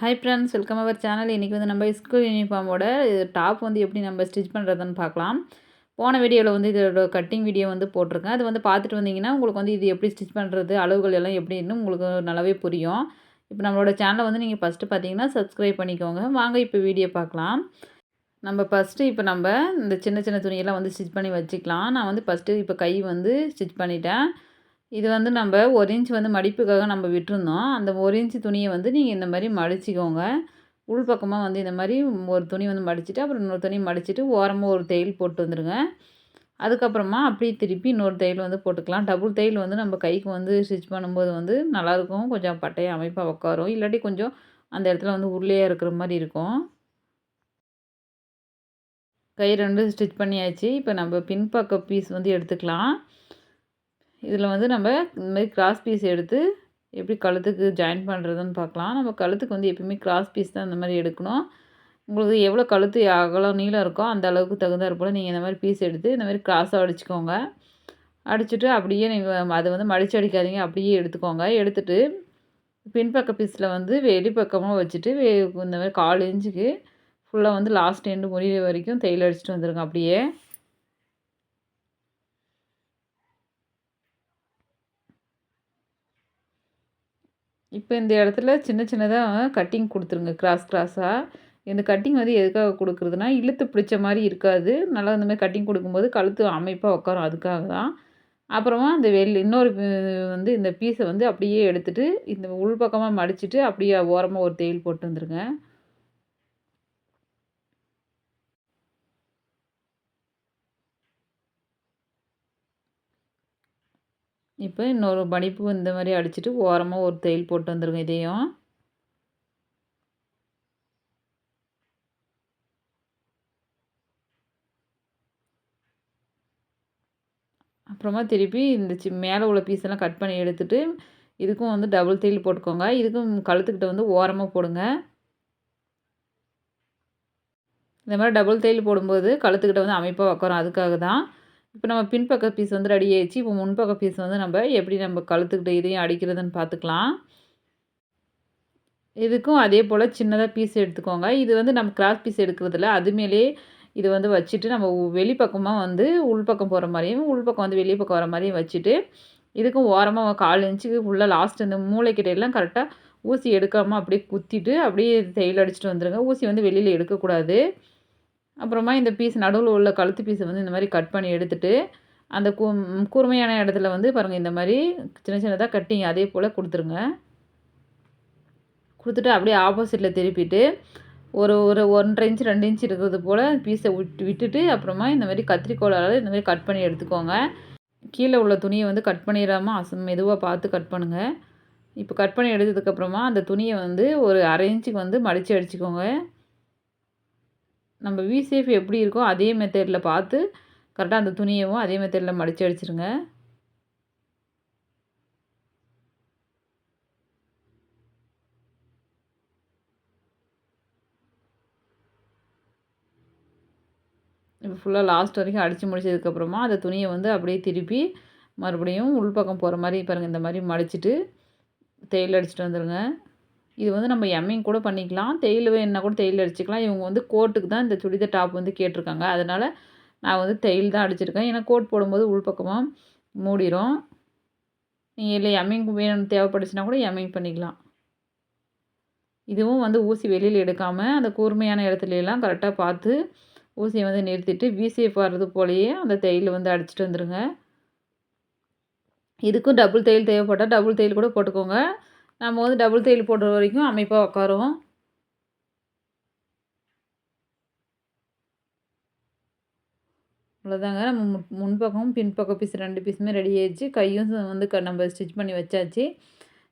Hi friends, welcome our channel. இன்றைக்கி வந்து நம்ம ஸ்கூல் யூனிஃபார்மோட டாப் வந்து எப்படி நம்ம ஸ்டிச் பண்ணுறதுன்னு பார்க்கலாம். போன வீடியோவில் வந்து இதோட கட்டிங் வீடியோ வந்து போட்டிருக்கேன். அது வந்து பார்த்துட்டு வந்தீங்கன்னா உங்களுக்கு வந்து இது எப்படி ஸ்டிச் பண்ணுறது, அளவுகள் எல்லாம் எப்படின்னு உங்களுக்கு நல்லாவே புரியும். இப்போ நம்மளோட சேனலை வந்து நீங்கள் ஃபஸ்ட்டு பார்த்தீங்கன்னா சப்ஸ்கிரைப் பண்ணிக்கோங்க. வாங்க இப்போ வீடியோ பார்க்கலாம். நம்ம இந்த சின்ன சின்ன துணியெல்லாம் வந்து ஸ்டிச் பண்ணி வச்சுக்கலாம். நான் வந்து ஃபஸ்ட்டு இப்போ கை வந்து ஸ்டிச் பண்ணிட்டேன். இது வந்து நம்ம 1 இன்ச் வந்து மடிப்புக்காக நம்ம விட்டுருந்தோம். அந்த 1 இன்ச் துணியை வந்து நீங்கள் இந்த மாதிரி மடிச்சிக்கோங்க. உள் பக்கமாக வந்து இந்த மாதிரி ஒரு துணி வந்து மடிச்சுட்டு, அப்புறம் இன்னொரு துணி மடிச்சுட்டு ஓரமாக ஒரு தையல் போட்டு வந்துடுங்க. அதுக்கப்புறமா அப்படியே திருப்பி இன்னொரு தையல் வந்து போட்டுக்கலாம். டபுள் தையல் வந்து நம்ம கைக்கு வந்து ஸ்டிச் பண்ணும்போது வந்து நல்லாயிருக்கும். கொஞ்சம் பட்டைய அமைப்பாக உட்காரும். இல்லாட்டி கொஞ்சம் அந்த இடத்துல வந்து உள்ளேயே இருக்கிற மாதிரி இருக்கும். கை 2 ஸ்டிச் பண்ணியாச்சு. இப்போ நம்ம பின்பக்க பீஸ் வந்து எடுத்துக்கலாம். இதில் வந்து நம்ம இந்த மாதிரி கிராஸ் பீஸ் எடுத்து எப்படி கழுத்துக்கு ஜாயின் பண்ணுறதுன்னு பார்க்கலாம். நம்ம கழுத்துக்கு வந்து எப்பயுமே கிராஸ் பீஸ் தான் இந்த மாதிரி எடுக்கணும். உங்களுக்கு எவ்வளோ கழுத்து அகலம் நீளம் இருக்கோ அந்த அளவுக்கு தகுந்தாற் போல் நீங்கள் இந்த மாதிரி பீஸ் எடுத்து இந்த மாதிரி கிராஸாக அடிச்சுக்கோங்க. அடிச்சுட்டு அப்படியே நீங்கள் அதை வந்து மடித்து அடிக்காதீங்க, அப்படியே எடுத்துக்கோங்க. எடுத்துகிட்டு பின்பக்க பீஸில் வந்து வெளிப்பக்கமாக வச்சுட்டு இந்த மாதிரி 1/4 இன்ச்சுக்கு ஃபுல்லாக வந்து லாஸ்ட் எண்டு முடிகிற வரைக்கும் தையல் அடிச்சுட்டு வந்துடுங்க அப்படியே. இப்போ இந்த இடத்துல சின்ன சின்னதாக கட்டிங் கொடுத்துருங்க, கிராஸாக. இந்த கட்டிங் வந்து எதுக்காக கொடுக்குறதுனா, இழுத்து பிடிச்ச மாதிரி இருக்காது. நல்லா இந்த மாதிரி கட்டிங் கொடுக்கும்போது கழுத்து அமைப்பாக உட்காரும், அதுக்காக தான். அப்புறமா அந்த இன்னொரு வந்து இந்த பீஸை வந்து அப்படியே எடுத்துகிட்டு இந்த உள் பக்கமாக மடிச்சுட்டு அப்படியே ஓரமாக ஒரு தையல் போட்டு வந்துடுங்க. இப்போ இன்னொரு மடிப்பு இந்த மாதிரி அடிச்சுட்டு ஓரமாக ஒரு தையல் போட்டு வந்துடுங்க இதையும். அப்புறமா திருப்பி இந்த மேலே உள்ள பீஸெல்லாம் கட் பண்ணி எடுத்துகிட்டு இதுக்கும் வந்து டபுள் தையல் போட்டுக்கோங்க. இதுக்கும் கழுத்துக்கிட்ட வந்து ஓரமாக போடுங்க. இந்த மாதிரி டபுள் தையல் போடும்போது கழுத்துக்கிட்ட வந்து அமைப்பாக உட்காரும், அதுக்காக தான். இப்போ நம்ம பின்பக்க பீஸ் வந்து ரெடி ஆயிடுச்சு. இப்போ முன்பக்க பீஸ் வந்து நம்ம எப்படி நம்ம கழுத்துக்கிட்ட இதையும் அடிக்கிறதுன்னு பார்த்துக்கலாம். இதுக்கும் அதே போல் சின்னதாக பீஸ் எடுத்துக்கோங்க. இது வந்து நம்ம கிராஸ் பீஸ் எடுக்கிறதில்ல, அது மேலேயே இது வந்து வச்சுட்டு நம்ம வெளிப்பக்கமாக வந்து உள்பக்கம் போகிற மாதிரியும், உள்பக்கம் வந்து வெளிய பக்கம் வர மாதிரியும் வச்சுட்டு, இதுக்கும் ஓரமாக 1/4 இன்ச்சுக்கு ஃபுல்லாக லாஸ்ட் இந்த மூளைக்கிட்டையெல்லாம் கரெக்டாக ஊசி எடுக்காமல் அப்படியே குத்திட்டு அப்படியே தையல் அடிச்சுட்டு வந்துடுங்க. ஊசி வந்து வெளியில் எடுக்கக்கூடாது. அப்புறமா இந்த பீஸ் நடுவில் உள்ள கழுத்து பீஸை வந்து இந்த மாதிரி கட் பண்ணி எடுத்துட்டு, அந்த கூர்மையான இடத்துல வந்து பாருங்கள் இந்த மாதிரி சின்ன சின்னதாக கட்டிங் அதே போல் கொடுத்துருங்க. கொடுத்துட்டு அப்படியே ஆப்போசிட்டில் திருப்பிட்டு ஒரு ஒரு 1 1/2 இன்ச் 2 இன்ச் இருக்கிறது போல் பீஸை விட்டுட்டு அப்புறமா இந்த மாதிரி கத்திரிக்கோலால் இந்த மாதிரி கட் பண்ணி எடுத்துக்கோங்க. கீழே உள்ள துணியை வந்து கட் பண்ணிடாமல் மெதுவாக பார்த்து கட் பண்ணுங்கள். இப்போ கட் பண்ணி எடுத்ததுக்கப்புறமா அந்த துணியை வந்து ஒரு 1/2 இன்ச்சுக்கு வந்து மடித்து அடிச்சுக்கோங்க. நம்ம வி ஷேப் எப்படி இருக்கோ அதே மெத்தடில் பார்த்து கரெக்டாக அந்த துணியவும் அதே மெத்தடில் மடித்து அடிச்சிருங்க. இப்போ ஃபுல்லாக லாஸ்ட் வரைக்கும் அடித்து முடிச்சதுக்கப்புறமா அந்த துணியை வந்து அப்படியே திருப்பி மறுபடியும் உள்பக்கம் போகிற மாதிரி பாருங்கள் இந்த மாதிரி மடிச்சுட்டு தையல் அடிச்சுட்டு வந்துடுங்க. இது வந்து நம்ம எம்மிங் கூட பண்ணிக்கலாம், தையல் வேணுன்னா கூட தையல் அடிச்சுக்கலாம். இவங்க வந்து கோட்டுக்கு தான் இந்த சுடிதார் டாப் வந்து கேட்டிருக்காங்க, அதனால் நான் வந்து தையல் தான் அடிச்சிருக்கேன். ஏன்னா கோட் போடும்போது உள்பக்கமாக மூடிடும். நீங்கள் இல்லை எம்மிங் வேணும்னு தேவைப்பட்டுச்சுன்னா கூட எம்மிங் பண்ணிக்கலாம். இதுவும் வந்து ஊசி வெளியில் எடுக்காமல் அந்த கூர்மையான இடத்துலலாம் கரெக்டாக பார்த்து ஊசியை வந்து நிறுத்திட்டு வி ஷேப் வர்றது போலயே அந்த தையல் வந்து அடிச்சுட்டு வந்துடுங்க. இதுக்கும் டபுள் தையல் தேவைப்பட்டால் டபுள் தையல் கூட போட்டுக்கோங்க. நம்ம வந்து டபுள் தையல் போடுற வரைக்கும் அமைப்பாக உட்காரும். அவ்வளோதாங்க. நம்ம முன்பக்கமும் பின்பக்கம் பீஸ் 2 பீஸுமே ரெடி ஆயிடுச்சு. கையும் வந்து நம்ம ஸ்டிச் பண்ணி வச்சாச்சு.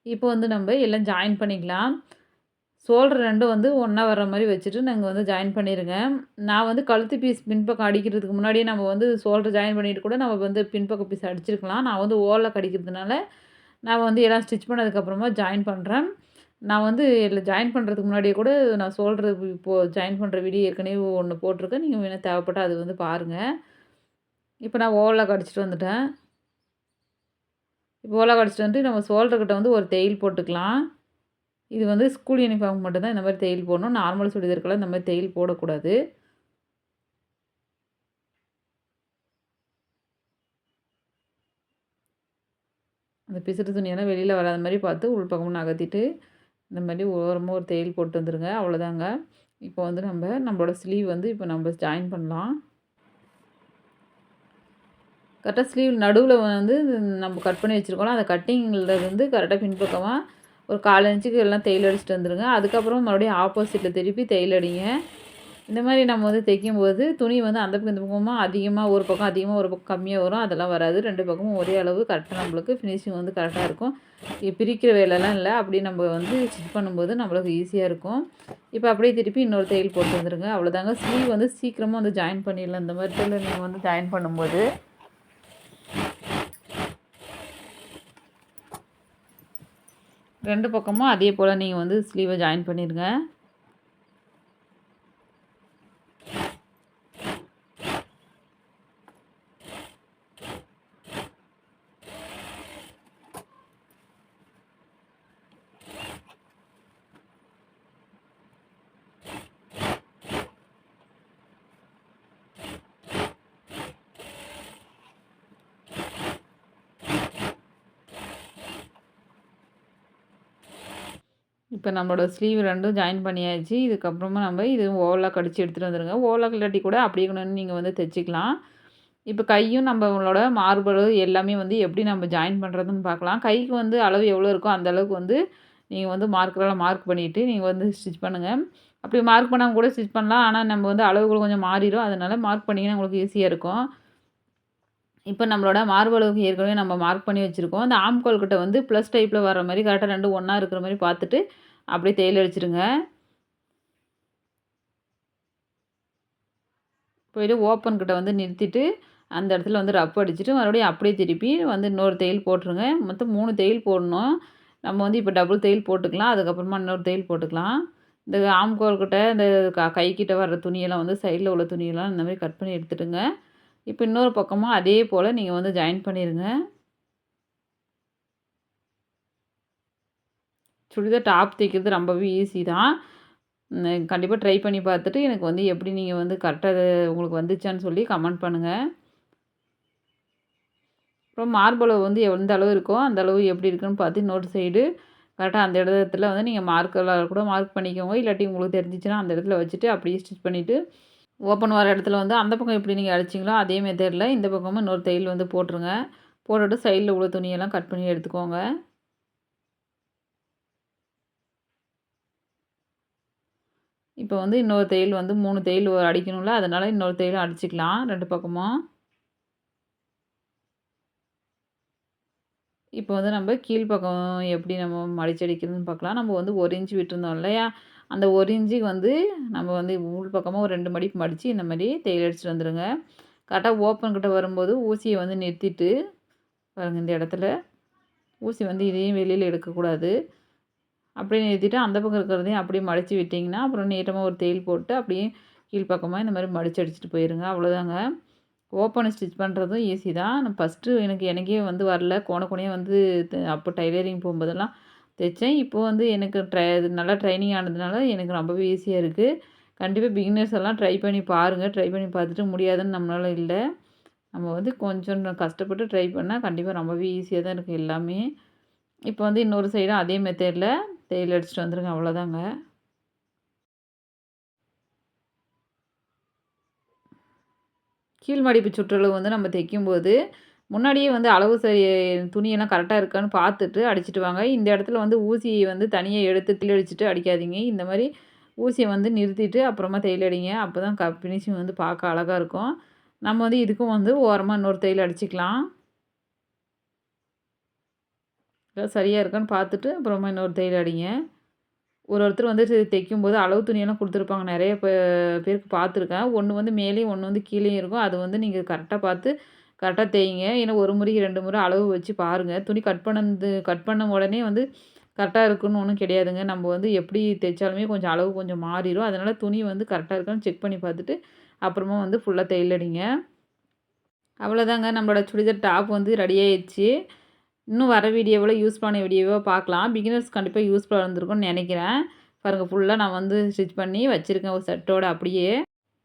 இப்போ வந்து நம்ம எல்லாம் ஜாயின் பண்ணிக்கலாம். ஷோல்டர் 2 வந்து ஒன்றா வர்ற மாதிரி வச்சுட்டு நாங்கள் வந்து ஜாயின் பண்ணிடுங்க. நான் வந்து கழுத்து பீஸ் பின்பக்கம் அடிக்கிறதுக்கு முன்னாடியே நம்ம வந்து ஷோல்டர் ஜாயின் பண்ணிவிட்டு கூட நம்ம வந்து பின்பக்க பீஸ் அடிச்சிருக்கலாம். நான் வந்து ஓரலக் அடிக்கிறதுனால நான் வந்து எல்லாம் ஸ்டிச் பண்ணதுக்கப்புறமா ஜாயின் பண்ணுறேன். நான் வந்து இதில் ஜாயின் பண்ணுறதுக்கு முன்னாடியே கூட நான் ஷோல்டர் இப்போது ஜாயின் பண்ணுற வீடியோ ஏற்கனவே ஒன்று போட்டிருக்கேன். நீங்கள் வேணால் தேவைப்பட்டால் அது வந்து பாருங்கள். இப்போ நான் ஓரலக் அடிச்சுட்டு வந்துட்டேன். இப்போ ஓரலக் அடிச்சுட்டு வந்துட்டு நம்ம ஷோல்டர்கிட்ட வந்து ஒரு தையல் போட்டுக்கலாம். இது வந்து ஸ்கூல் யூனிஃபார்ம் மட்டும் தான் இந்த மாதிரி தையல் போடணும். நார்மல் சுடிதாருக்கெல்லாம் இந்த மாதிரி தையல் போடக்கூடாது. அந்த பிசுறு துணியெல்லாம் வெளியில் வராத மாதிரி பார்த்து உள் பக்கமும் நகர்த்திட்டு இந்த மாதிரி ஓரமாக ஒரு தையல் போட்டு வந்துருங்க. அவ்வளோதாங்க. இப்போ வந்து நம்மளோட ஸ்லீவ் வந்து இப்போ நம்ம ஜாயின் பண்ணலாம். கரெக்டாக ஸ்லீவ் நடுவில் வந்து நம்ம கட் பண்ணி வச்சுருக்கோம்ல, அந்த கட்டிங்கில் வந்து கரெக்டாக பின்பக்கமாக ஒரு 1/4 இன்ச்சுக்கு எல்லாம் தையல் அடிச்சுட்டு வந்துருங்க. அதுக்கப்புறம் மறுபடியும் ஆப்போசிட்டில் திருப்பி தையல் அடிங்க. இந்த மாதிரி நம்ம வந்து தைக்கும்போது துணி வந்து அந்த பக்கம் இந்த பக்கமாக அதிகமாக ஒரு பக்கம் அதிகமாக ஒரு பக்கம் கம்மியாக வரும். அதெல்லாம் வராது. 2 பக்கமும் ஒரே அளவு கரெக்டாக நம்மளுக்கு ஃபினிஷிங் வந்து கரெக்டாக இருக்கும். பிரிக்கிற வேலைலாம் இல்லை. அப்படி நம்ம வந்து ஸ்டிச் பண்ணும்போது நம்மளுக்கு ஈஸியாக இருக்கும். இப்போ அப்படியே திருப்பி இன்னொரு தையல் போட்டு வந்துருங்க. அவ்வளோதாங்க. ஸ்லீவ் வந்து சீக்கிரமாக வந்து ஜாயின் பண்ணிடலாம். இந்த மாதிரி நீங்கள் வந்து ஜாயின் பண்ணும்போது 2 பக்கமும் அதே போல் நீங்கள் வந்து ஸ்லீவை ஜாயின் பண்ணிடுங்க. இப்போ நம்மளோட ஸ்லீவ் 2ம் ஜாயின் பண்ணியாச்சு. இதுக்கப்புறமா நம்ம இது ஓவலாக் அடித்து எடுத்துகிட்டு வந்துடுங்க. ஓவலாக் இல்லாட்டி கூட அப்படியே கூட நீங்கள் வந்து தைச்சிக்கலாம். இப்போ கையும் நம்மளோட மார்பு எல்லாமே வந்து எப்படி நம்ம ஜாயின் பண்ணுறதுன்னு பார்க்கலாம். கைக்கு வந்து அளவு எவ்வளோ இருக்கோ அந்த அளவுக்கு வந்து நீங்கள் வந்து மார்க்கரால் மார்க் பண்ணிவிட்டு நீங்கள் வந்து ஸ்டிச் பண்ணுங்கள். அப்படி மார்க் பண்ணாமல் கூட ஸ்டிச் பண்ணலாம். ஆனால் நம்ம வந்து அளவுகள் கொஞ்சம் மாறிடும். அதனால் மார்க் பண்ணிங்கன்னா உங்களுக்கு ஈஸியாக இருக்கும். இப்போ நம்மளோட மார்பு அளவுக்கு ஏற்கனவே நம்ம மார்க் பண்ணி வச்சுருக்கோம். அந்த ஆம்கோல் கிட்ட வந்து ப்ளஸ் டைப்பில் வர மாதிரி கரெக்டாக 2 ஒன்றா இருக்கிற மாதிரி பார்த்துட்டு அப்படியே தையல் அடிச்சிடுங்க. போய்ட்டு ஓப்பன் கிட்ட வந்து நிறுத்திட்டு அந்த இடத்துல வந்து ரப் அடிச்சுட்டு மறுபடியும் அப்படியே திருப்பி வந்து இன்னொரு தையல் போட்டுருங்க. மொத்தம் 3 தையல் போடணும். நம்ம வந்து இப்போ டபுள் தையல் போட்டுக்கலாம். அதுக்கப்புறமா இன்னொரு தையல் போட்டுக்கலாம். இந்த ஆம்கோல் கிட்ட இந்த கைக்கிட்ட வர்ற துணியெல்லாம் வந்து சைடில் உள்ள துணியெல்லாம் இந்த மாதிரி கட் பண்ணி எடுத்துட்டுங்க. இப்போ இன்னொரு பக்கமும் அதே போல் நீங்கள் வந்து ஜாயின் பண்ணிடுங்க. சுடிதார் டாப் தைக்கிறது ரொம்பவே ஈஸி தான். கண்டிப்பாக ட்ரை பண்ணி பார்த்துட்டு எனக்கு வந்து எப்படி நீங்கள் வந்து கரெக்டாக உங்களுக்கு வந்துச்சான்னு சொல்லி கமெண்ட் பண்ணுங்கள். அப்புறம் மார்பளவு வந்து எந்த அளவு இருக்கோ அந்த அளவு எப்படி இருக்குன்னு பார்த்து இன்னொரு சைடு கரெக்டாக அந்த இடத்துல வந்து நீங்கள் மார்க்கெல்லாம் கூட மார்க் பண்ணிக்கோங்க. இல்லாட்டி உங்களுக்கு தெரிஞ்சிச்சுன்னா அந்த இடத்துல வச்சுட்டு அப்படியே ஸ்டிச் பண்ணிவிட்டு ஓப்பன் வர இடத்துல வந்து அந்த பக்கம் எப்படி நீங்கள் அடிச்சிங்களோ அதே மெத்தடில் இந்த பக்கமும் இன்னொரு தையல் வந்து போட்டுருங்க. போட்டுட்டு சைடில் உள்ள துணியெல்லாம் கட் பண்ணி எடுத்துக்கோங்க. இப்போ வந்து இன்னொரு தையல் வந்து 3 தையல் அடிக்கணும்ல, அதனால் இன்னொரு தையல் அடிச்சுக்கலாம் 2 பக்கமும். இப்போ வந்து நம்ம கீழ் பக்கம் எப்படி நம்ம மடிச்சு அடிக்கிறதுன்னு பார்க்கலாம். நம்ம வந்து 1 இன்ச் விட்டுருந்தோம் இல்லையா? அந்த 1 இன்ச்சுக்கு வந்து நம்ம வந்து உள் பக்கமாக ஒரு 2 மடிப்பு மடித்து இந்த மாதிரி தையல் அடிச்சுட்டு வந்துடுங்க. கரெக்டாக ஓப்பன் கிட்ட வரும்போது ஊசியை வந்து நிறுத்திட்டு பாருங்கள் இந்த இடத்துல ஊசி வந்து இதையும் வெளியில் எடுக்கக்கூடாது. அப்படியே நிறுத்திட்டு அந்த பக்கம் இருக்கிறதையும் அப்படியே மடித்து விட்டிங்கன்னா அப்புறம் நீட்டமாக ஒரு தையல் போட்டு அப்படியே கீழ்ப்பக்கமாக இந்த மாதிரி மடித்து அடிச்சுட்டு போயிருங்க. அவ்வளோதாங்க. ஓப்பன் ஸ்டிச் பண்ணுறதும் ஈஸி தான். நான் ஃபஸ்ட்டு எனக்கே வந்து வரல. கோணையாக வந்து அப்போ டைலரிங் போகும்போதெல்லாம் தைச்சேன். இப்போது வந்து எனக்கு நல்லா ட்ரைனிங் ஆனதுனால எனக்கு ரொம்பவே ஈஸியாக இருக்குது. கண்டிப்பாக பிகினர்ஸ் எல்லாம் ட்ரை பண்ணி பாருங்கள். ட்ரை பண்ணி பார்த்துட்டு முடியாதுன்னு நம்மளால இல்லை. நம்ம வந்து கொஞ்சம் கஷ்டப்பட்டு ட்ரை பண்ணால் கண்டிப்பாக ரொம்பவே ஈஸியாக தான் இருக்குது எல்லாமே. இப்போ வந்து இன்னொரு சைடும் அதே மெத்தடில் தையல் அடிச்சுட்டு வந்துருங்க. அவ்வளோதாங்க. கீழ் மடிப்பு சுற்றளவு வந்து நம்ம தைக்கும்போது முன்னாடியே வந்து அளவு சரி துணியெல்லாம் கரெக்டாக இருக்கான்னு பார்த்துட்டு அடிச்சுட்டு வாங்க. இந்த இடத்துல வந்து ஊசியை வந்து தனியாக எடுத்து தையல் அடிச்சுட்டு அடிக்காதீங்க. இந்த மாதிரி ஊசியை வந்து நிறுத்திட்டு அப்புறமா தையல் அடிங்க. அப்போ தான் ஃபினிஷிங் வந்து பார்க்க அழகாக இருக்கும். நம்ம வந்து இதுக்கும் வந்து ஓரமாக இன்னொரு தையல் அடிச்சுக்கலாம். சரியாக இருக்கான்னு பார்த்துட்டு அப்புறமா இன்னொரு தையல் அடிங்க. ஒருத்தர் வந்து தைக்கும்போது அளவு துணியெல்லாம் கொடுத்துருப்பாங்க. நிறைய பேருக்கு பார்த்துருக்கேன். ஒன்று வந்து மேலேயும் ஒன்று வந்து கீழேயும் இருக்கும். அது வந்து நீங்கள் கரெக்டாக பார்த்து கரெக்டாக தேய்ங்க. ஏன்னா 1 முறைக்கு 2 முறை அளவு வச்சு பாருங்கள். துணி கட் பண்ண உடனே வந்து கரெக்டாக இருக்குன்னு ஒன்றும் கிடையாதுங்க. நம்ம வந்து எப்படி தைச்சாலுமே கொஞ்சம் அளவு கொஞ்சம் மாறிடும். அதனால் துணி வந்து கரெக்டாக இருக்கான்னு செக் பண்ணி பார்த்துட்டு அப்புறமா வந்து ஃபுல்லாக தையல் அடிங்க. அவ்வளோதாங்க நம்மளோட சுடிதார் டாப் வந்து ரெடி ஆயிடுச்சு. இன்னும் வர வீடியோவில் யூஸ்ஃபுல்லான வீடியோவாக பார்க்கலாம். பிகினர்ஸ் கண்டிப்பாக யூஸ்ஃபுல்லாக இருந்திருக்கும்னு நினைக்கிறேன். பாருங்கள் ஃபுல்லாக நான் வந்து ஸ்டிச் பண்ணி வச்சுருக்கேன் ஒரு செட்டோட அப்படியே.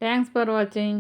தேங்க்ஸ் ஃபார் வாட்சிங்.